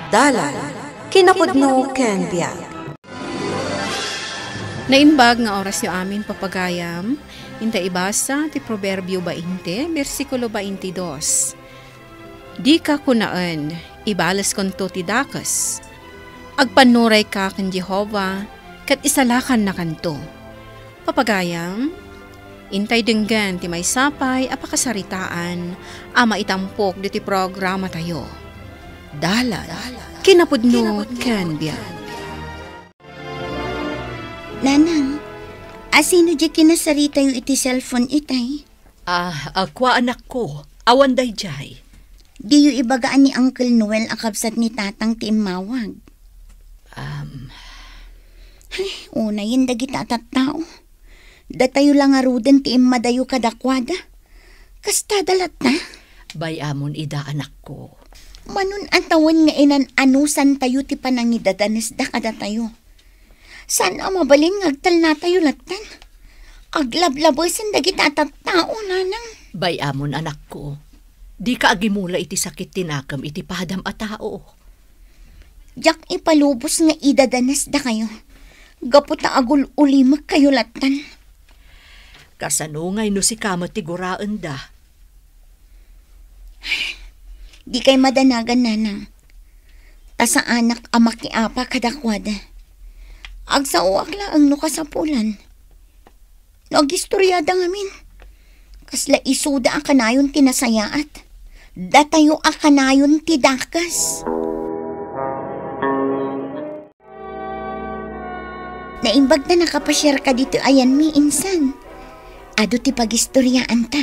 Dalan, kinapudno ken biag. Naimbag nga oras yung amin papagayam, inta ibasa ti Proverbio 20, versikulo 22. Di ka kunaan, ibalas konto ti dakas. Agpanuray ka kan Jehova, kat isalakan na kanto. Papagayam, intay denggan ti may sapay apakasaritaan, ama itampok di ti programa tayo. Dalan, kinapudno ken biag. Nanang, asino di kinasarita yung iti cellphone itay? Akwa anak ko, awan day jay. Di yung ibagaan ni Uncle Noel akabsat ni tatang ti imawag. Una yun dagita at tao. Datayo lang aruden ti imadayo kadakwada. Kasta dalat na. Bayamon ida anak ko. Manun antawan nga inan anusan tayo ti panangidadanes da kada tayo. Saan ang mabalin ngagtal na tayo latan? Aglablabosin dagita at tao, nanang. Bayamon anak ko. Di ka agimula iti sakit tinakam iti padam a tao. Jak ipalubos nga idadanes da kayo. Gaputa agul ulimag kayo latan. Kasanungay no si kamot ti guraan da. Di kay madanagan, nanang. Tasa anak amakiapa kadakwada. Agsauak lang no kasapulan. Nagistoryada ngamin. Kasla isuda ang kanayon tinasayaat. Datayo ang kanayon tidakas. Naimbag na nakapasyar ka dito ayan mi insan. Ado ti pagistoryaan ta.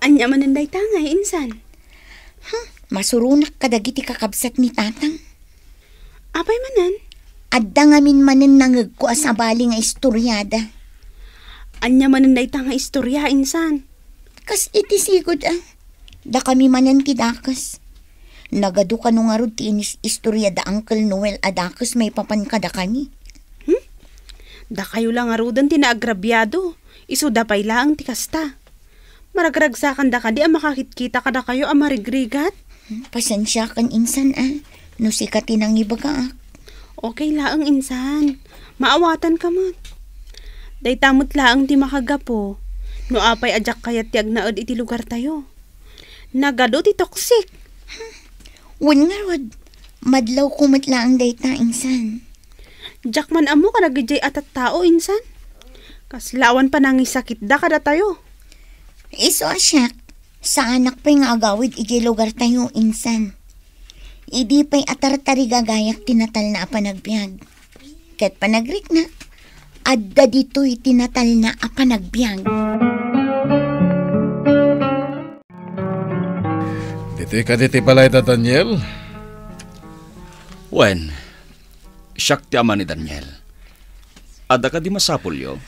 Anya mananday tangay insan. Masurunak kadagiti kakabsat ni tatang. Apay manan? Adda ngamin manen nangag ko asabali nga istoryada. Anya mananday tangay istorya insan. Kas iti sigod Da kami manen ti dakas. Nagadu ka nung arod ti inis istoryada Uncle Noel adakas may papan kada kami. Da kayo lang arudan tinaagrabyado. Isu da pay lang ti kasta. Maragragsakan da ka di makakitkita kada kayo marigrigat. Pasensya kan insan no sikat tinang ibaga Okay laang insan. Maawatan ka mo. Day tamot laang ti makagapo. No apay ajak kayat tiag naad iti lugar tayo. Nagado ti toksik. Wan nga rod. Madlaw kumot laang day ta insan. Jak man amo ka nagijay atat tao insan. Kaslawan pa nangisakit da kada tayo. Iso asyak. Sa anak pa'y nga agawid iti lugar tayo insan. Idi pa'y atar-tari gagayak tinatal na apanagbiag. Kat panagrik na, adda dito'y tinatal na apanagbiag. Dito'y kaditi pala ita, Daniel? Wen, siyak ti ama ni Daniel. Ada ka di masapulyo?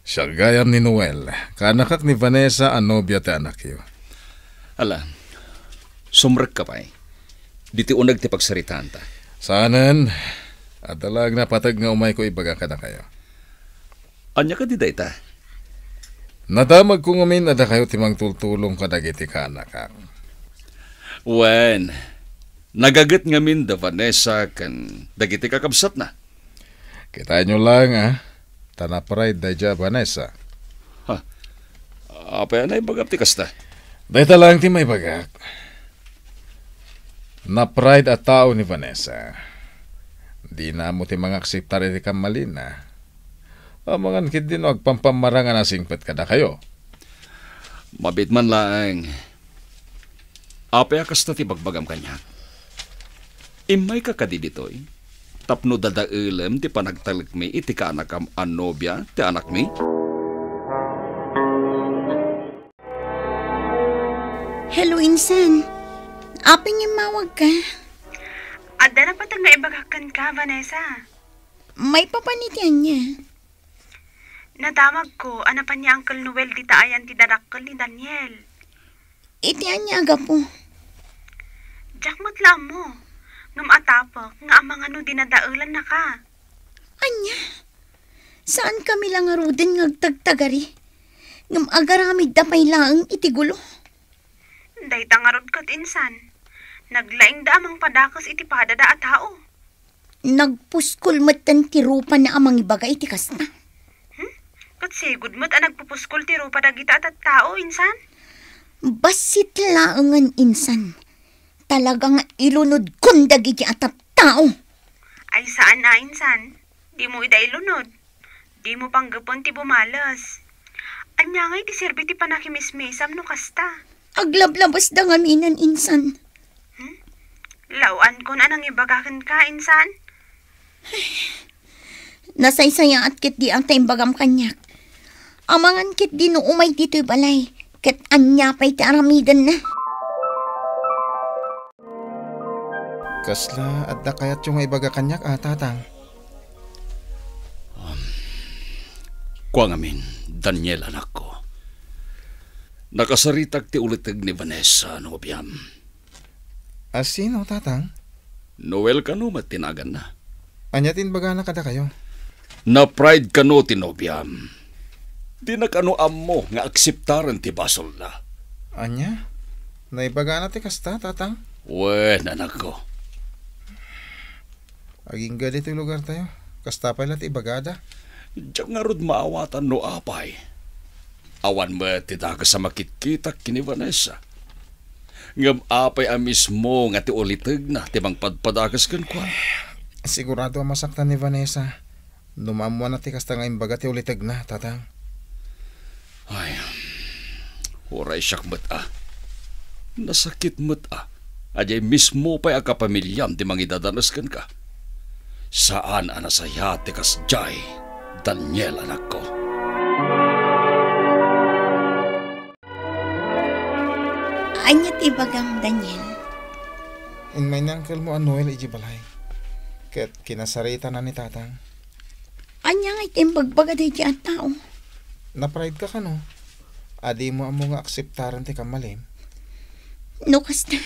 Siya gayam ni Noel, kanakak ni Vanessa ang nobya ti anak yo. Ala, sumrek ka pa'y. Diti unag ti pagsaritaan ta. Saanan, adalag na patag nga umay ko ibaga ka na kayo. Anya ka di day ta? Nadamag ko ngamin ada kayo timang tultulong ka dagiti ka anak. Wen, nagagat ngamin da Vanessa kan dagiti kakabsat na. Kita nyo lang tanaparay da Vanessa. Apa yan ay bagap ti kasta? Dahita lang ti may bagak. Na pride at tao ni Vanessa. Di na mo ti mga akseptari ti kamalina. Amangan kid din agpampamarangan na singpet kada kayo. Mabit man lang. Apay kasta ti bagbagam kanya. Imay ka kadi ditoy. Tapno dadailem ti panagtalik mi iti ka anakam anobya ti anak mi. Hello, insan. Aping imawag ka. Adda na patag na ibagakan ka, Vanessa. May papanitian niya. Nadamag ko, anapan niya Uncle Noel di taayan ti darakkel ni Daniel. Itian niya aga po. Jakmat lang mo. Ngam atapok, nga amang ano dinadaulan na ka. Anya? Saan kami lang arudin ngagtagtagari? Ngam agaramid da pay lang itigulo. Day tangarod kat insan. Naglaing da amang padakas iti padada at tao. Nagpuskol matan ti rupa na amang ibaga iti kasta. Kat sigud mo't nagpupuskol ti rupa dagita at tao, insan. Basit laangan insan. Talagang ilunod kun dagiti at tao. Ay saan na, insan? Di mo ida ilunod. Di mo panggapon ti bumalas. Anya nga iti serbi ti panakimismisam no kasta. Aglablabas da ngaminan insan. Lawan ko na nang ibagakan ka, insan. Nasaysaya at kit di ang taimbagam kanyak. Amangan kit di no umay dito'y balay. Kit anya pa'y ti aramidan na. Kasla at da kayat yung ibaga kanyak tatang. Kuang amin, Daniel anak ko. Nakasaritag ti ulitag ni Vanessa no biyam. Sino tatang? Noel kano matinagan na. Anyatin baga na kada kayo. Na pride kano tinobiam. Di na kano ammo nga akseptaran ti basol na. Anya? Naibaga na ti kasta tatang? Wen anak ko. Aging gali ti lugar tayo. Kasta pala ti ibagada. Diyak nga rod maawatan no apay. Awan mo ti daga sa makitkitak kini Vanessa. Ngam apay a mismo nga ti ulitag na ti bang padpadagas kan kwa. Sigurado ang masaktan ni Vanessa. Numamuan na ti kasta nga imbaga ti ulitag na, tatang. Ay, huray siyak mat Nasakit mat Ajay mismo pa'y akapamilyam ti mangidadanas kan ka. Saan anasaya ti kasjay, Daniel anak ko. Anya ti bagang Daniel. In may nangkal mo Noel iji balay. Ket kinasarita na ni tatang. Anya nga itimbagbaga di at tao. Na-pride ka no? Adi mo amo nga akseptaran ti kamalim. No kasta.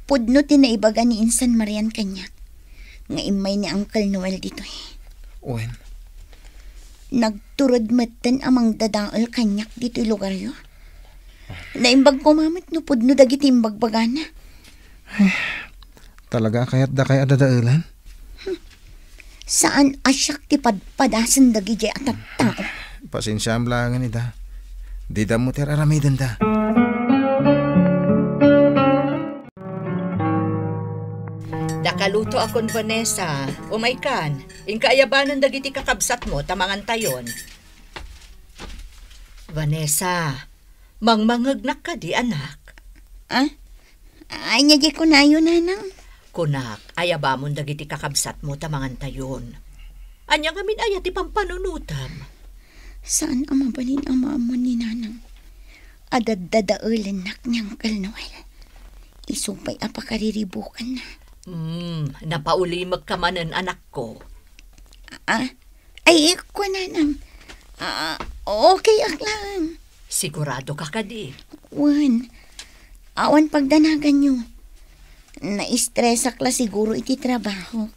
Pudno tinaibaga ni Insan Marian kanyak. Nga imay ni Uncle Noel dito Uwen. Nagturod matan amang dadaol kanyak dito lugar yo. Naimbag ko mamit no pudno dagiti imbagbaga na. Talaga kayat da kaya dadailan? Saan asyak ti padpadasan dagiti at tao. Pasensya ang langan ida. Di da mo teraramidan da. Nakaluto akon Vanessa. Umaykan. Inkaayabanan dagiti kakabsat mo tamangan tayon. Vanessa, mangmangagnak ka di anak. Ay niya di ko na yun nanang. Kunak, ayabamon dagiti kakabsat mo tamangan tayon. Anya ngamin ayat ipampanunutam. Saan amabalin ang maamon ni nanang? Adadadaulan nak niyang Noel. Isupay apakariribukan na. Napaulimag ka manan anak ko. Ay ko nanang. Okay aklang. Sigurado ka kadi. Wan. Awan pagdanagan nyo. Na-stress akla siguro iti trabaho.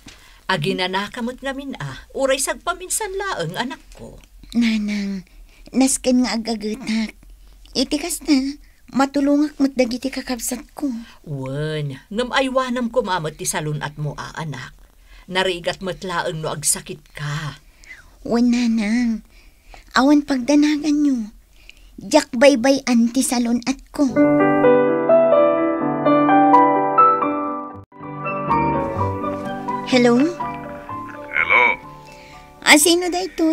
Aginanakamot ngamin uray sagpaminsan laeng anak ko. Nanang, nasken nga agagutak. Itikas na, matulungak mo't dagiti kakabsat ko. Wen, ngam aywanam kumamot ti salunat mo anak. Narigat mo't laeng no agsakit ka. Wen nanang, awan pagdanagan nyo. Jak baybay anti salunat ko. Hello? Hello? Sino da ito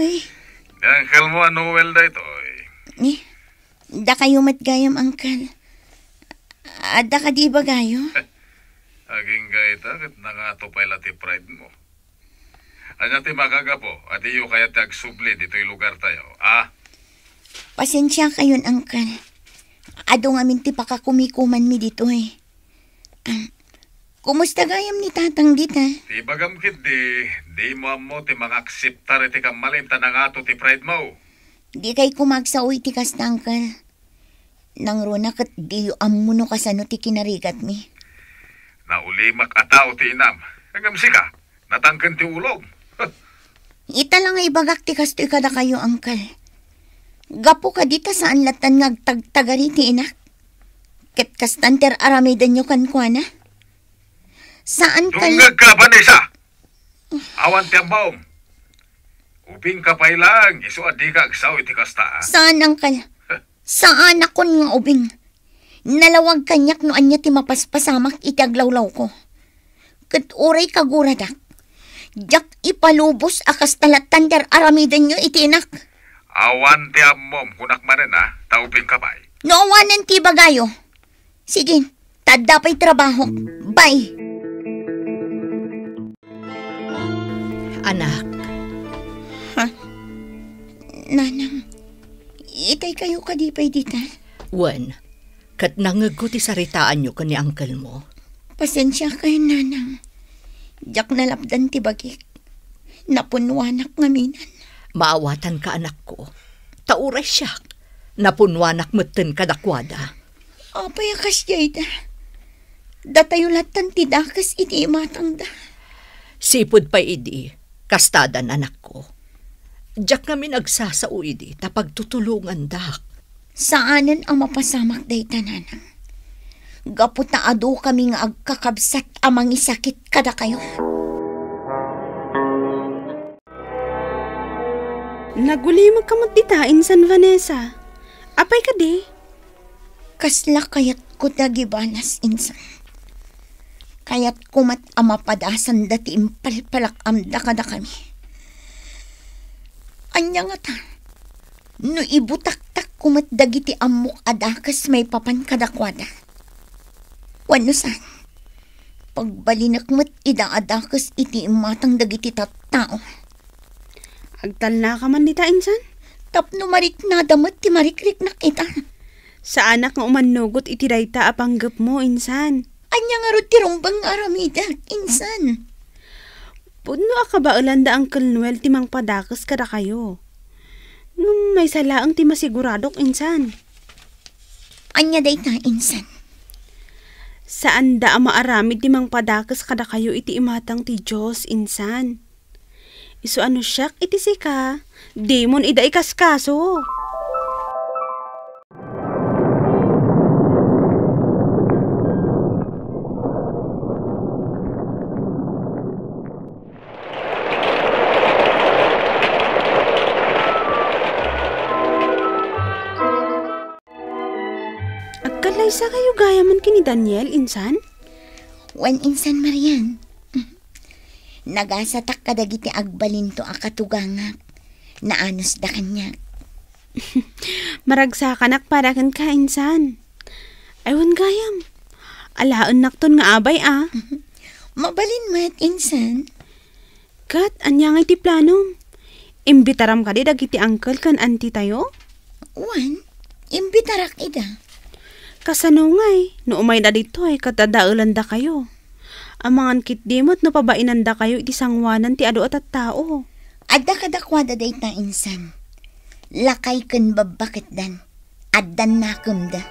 Uncle mo Noel da ito Da kayo matgayam, Uncle. Da ka di ba gayo? Aging gaita kat nangatupay lati pride mo. Anya ti makagapo at iyo kaya ti agsubli dito'y lugar tayo. Pasensya kayon, Uncle. Ado nga minti pakakumikuman mi dito Kumusta gayam ni tatang dita? Ti bagamkit di mo amo ti mga akseptar iti kamalim tanangato ti pride mo. Di kay kumagsaoy ti kasta, Uncle. Nang runa kat di yu amuno kasano ti kinarigat mi. Naulimak ataw ti inam. Hanggang sika, natangken ti ulog. Ita lang ay bagak ti kastoy kada kayo, Uncle. Gapo ka dita saan latan ngagtagtagari ti inak. Ket kastanter aramidan nyo kan kwa na? Saan kayo? Dungag ka, Vanessa! Awan tiyambaw. Ubing ka pa ilang, iso adi ka agsaw iti kasta. Saan ang kala? Saan ako nga ubing? Nalawag kanyak no anya ti mapaspasamak iti aglawlaw ko. Kat uray kaguradak. Jak ipalubos akas talatan der aramidan nyo itinak. Awan tiyamom kunak manen taubing ka pa. No awanan ti bagayo. Sige, tada pa'y trabaho. Bye. Anak, Nanang, itay kayo kadipay dita. wen, kat nangaguti saritaan nyo kani angkel mo. Pasensya kayo, nanang. Jak nalapdan ti bagik. Napunwanak ngaminan. Maawatan ka anak ko. Tauray siya. Napunwanak meten kadakwada. Apay akas jayda. Datayulatan ti dakas iti imatang da. Sipod pa idi, kastadan anak ko. Diyak kami nagsasao idi, tapag tutulungan dak. Saanan ang mapasamak day tananang? Gaputa ado kami nga agkakabsat amang isakit kada kayo. Nagulimag ka magditain, San Vanessa. Apay ka di? Kasla kayat ko nagibalas insan. Kayat kumat amapadasan dati impalpalak amda kada kami. Anya nga ta, no ibutak-tak kumat dagiti amok adakas may papan kadakwada. Wano san, pagbalinak mat ida adakas iti imatang dagiti tattao. Agtal na ka man dita, insan? Tapno marik na damat ti marikrik na kita. Sa anak nga umanugot iti dayta apanggap mo, insan. Anya nga ro tirumbang aramida, insan. Pudno akabaulan da ang Noel timang padakas kada kayo. Nung may salaang ti masiguradok, insan. Anya day ta, insan. Saan da maaramid timang padakas kada kayo iti imatang ti Diyos, insan. Isu ano siyak iti sika, demon ida ikaskaso. Agkalaysa kayo gayaman kini Daniel, insan? Wan insan Marian. Nagasatak kadagiti agbalinto akatugangak. Naanos da kanya. Maragsakan akparakan ka, insan. Aywan gayam. Alaan nakton nga abay Mabalin mat insan. Kat, anya nga iti planom. Imbitaram ka di dagiti uncle kan auntie tayo? Wan, imbitarak ida. Kasano ngay, no umay na dito ay katadaulan da kayo. Amangan kitdimot no pabainan da kayo iti sangwanan ti ado at tao. Adda kadakwada day ta insan. Lakay ken babakit dan. Addan nakem da.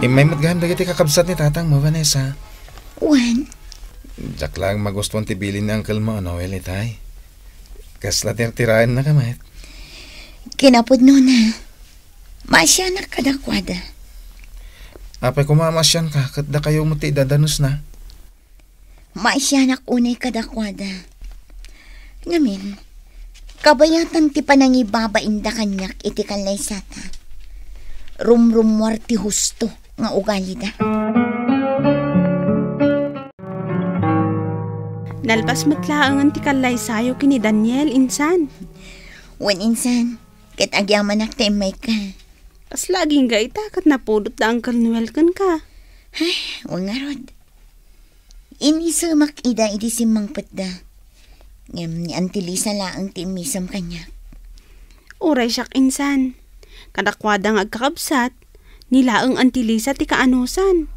May matgaham dagiti kakabsat ni tatang mo, Vanessa. Wan, Jak lang magustuhan ti bilin ni uncle mo, Noel, itay. Kasla tirtirain na kamay. kinapod no na. Masyanak kadakwada. Apay kumamasyan ka, kat da kayo mo ti dadanus na. Masyanak unay kadakwada. Ngamin, kabayatan ti panangibabain da kanyak iti kanlay sata. Rumrumwar ti husto nga ugali da. Nalpas matlaangan ti kalay sayo kini Daniel, insan. Wan insan, ket agyaman may ka. Kas laging ga itakat na pudot da Uncle Noel kan ka. Ay, wang arod. Inisumak ida idi simang petda. Ngam ni Antilisa laang ti misam kanya. Uray siyak, insan. Kadakwada nga agkakabsat, nilaang Antilisa ti kaanusan.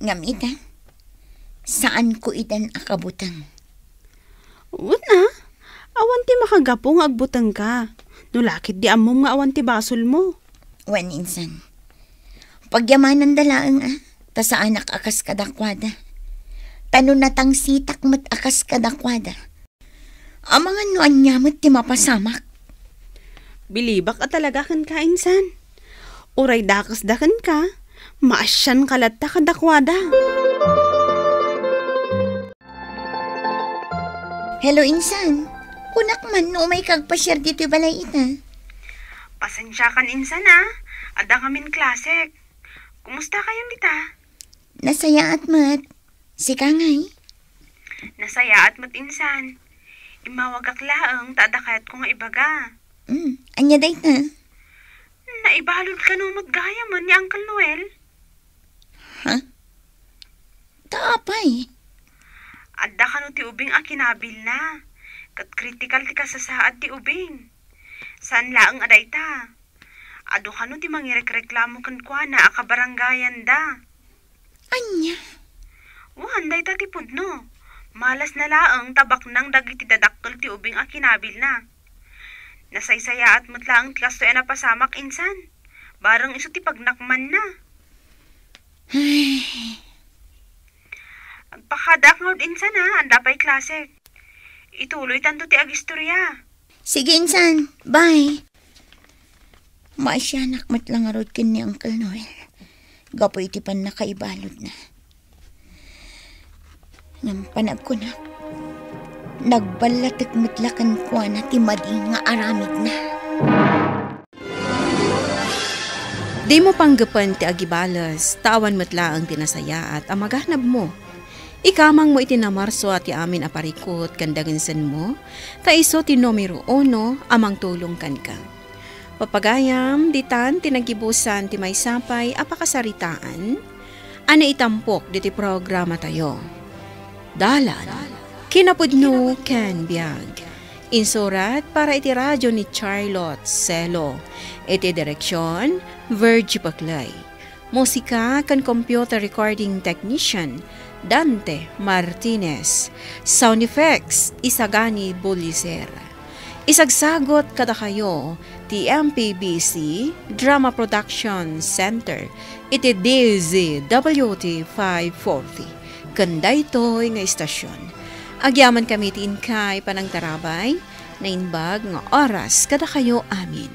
Ngam ita, saan ko idan akabutang? Una, awan ti makagapo nga agbutang ka. Nulakit di amom nga awan ti basol mo. Wan insan. Pagyamanan dalaang ta sa anak akas kadakwada. Tanon natang sitak mat akas kadakwada. Ang mga nuan niya mat ti mapasamak. Bilibak at talaga kan ka, insan. Uray dakas dakan ka, maasyan kalatta kadakwada. Hello, insan. Kunak man no may kagpasyar dito balay ita. Pasensya kan, insan ha. Ada kamin klasek. Kumusta kayo dita? Nasaya at mat. Sika ngay. Nasaya at mat, insan. Imawagak laang, tada kayat ko nga ibaga. Anya day ta? Naibalod ka no matgaya man ni Uncle Noel. Ha? Tapay. Adda ka no ti ubing a kinabil na. Kat critical ti kasasaad ti ubing. Saan laang aday ta? Ado ka no ti mangirek-reklamo kan kwa na akabaranggayan da. Anya? Day ta ti pudno. Malas na laang tabak nang dagiti dadakkel ti ubing a kinabil na. Nasaysaya at matlaang ti kastoy na pasamak, insan. Barang iso ti pagnakman na. Agpakadak ngod, insan ha, anda pa'y klase. Ituloy tanto ti agistorya. Sige, insan. Bye. Maasyanak matlang arod kin ni Uncle Noel. Gapoy iti pan nakaibalod na. Nampanag ko na. Nagbalatik mitlakan ko na ti madi nga aramid na. Di mo panggapan ti agibalas, tawan matla ang tinasaya at amaganab mo. Ikamang mo itinamarso at ti amin aparikot kandagansan mo, taiso ti numero 1 amang tulong kan ka. Papagayam, ditan tinagibusan ti may sapay apakasaritaan, ana itampok di ti programa tayo. Dalan, kinapudno ken biag. Insurat para iti radyo ni Charlotte Celo. Iti direksyon, Virgie Paclay. Musika kan computer recording technician, Dante Martinez. Sound effects, Isagani Buliser. Isagsagot kada kayo, ti MPBC Drama Production Center. Iti DZWT 540. Kanda ito'y nga istasyon. Agyaman kami ti inkay panang tarabay, na inbag nga oras kada kayo amin.